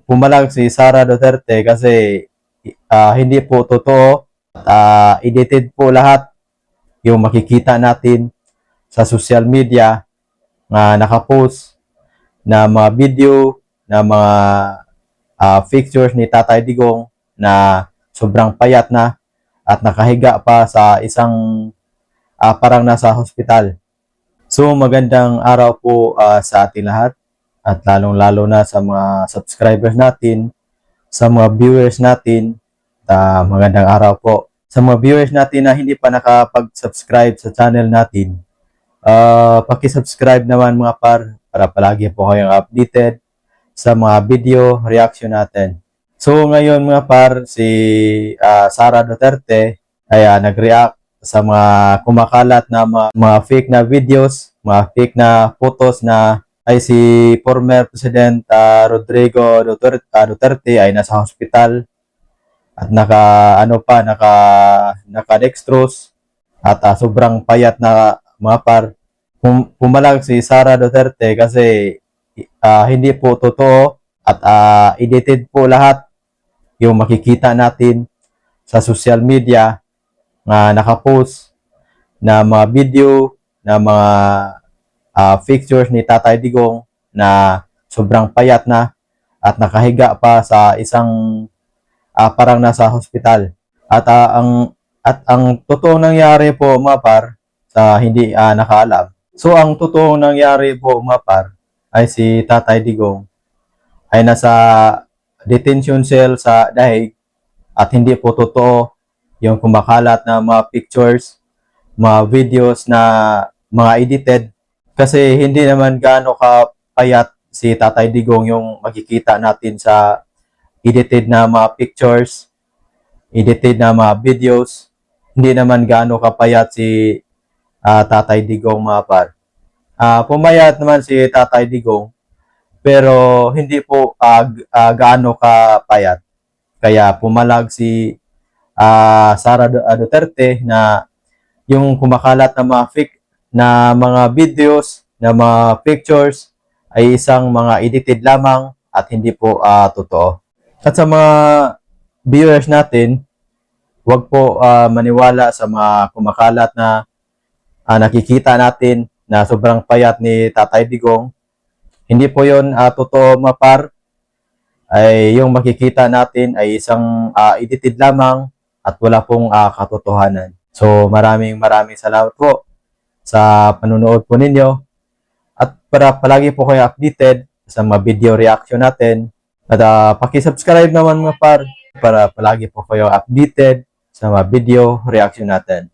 pumalag si Sara Duterte kasi hindi po totoo. Edited po lahat yung makikita natin sa social media na nakapost na mga video, na mga pictures ni Tatay Digong na sobrang payat na at nakahiga pa sa isang parang nasa hospital. So magandang araw po sa ating lahat at lalong-lalo na sa mga subscribers natin, sa mga viewers natin, magandang araw po. Sa mga viewers natin na hindi pa nakapag-subscribe sa channel natin, paki-subscribe naman mga para palagi po kayong updated sa mga video reaction natin. So ngayon mga si Sara Duterte ay nag-react sa mga kumakalat na mga fake na videos, mga fake na photos na ay si former President Rodrigo Duterte ay nasa hospital at naka-dextrose at sobrang payat na mga pumalag si Sara Duterte kasi hindi po totoo at edited po lahat yung makikita natin sa social media na nakapost na mga video, na mga pictures ni Tatay Digong na sobrang payat na at nakahiga pa sa isang parang nasa hospital. At ang totoong nangyari po sa hindi nakaalam. So ang totoong nangyari po ay si Tatay Digong ay nasa detention cell sa Dahig at hindi po totoo yung kumakalat na mga pictures, mga videos na mga edited kasi hindi naman gaano kapayat si Tatay Digong yung makikita natin sa edited na mga pictures, edited na mga videos. Hindi naman gaano kapayat si Tatay Digong pumayat naman si Tatay Digong pero hindi po gaano kapayat. Kaya pumalag si Sara Duterte na yung kumakalat na mga fake na mga videos, na mga pictures ay isang mga edited lamang at hindi po totoo. At sa mga viewers natin, huwag po maniwala sa mga kumakalat na nakikita natin na sobrang payat ni Tatay Digong. Hindi po yun totoo ay yung makikita natin ay isang edited lamang at wala pong katotohanan. So maraming salamat po sa panunood po ninyo at para palagi po kayo updated sa mga video reaction natin at paki-subscribe naman mga para palagi po kayo updated sa mga video reaction natin.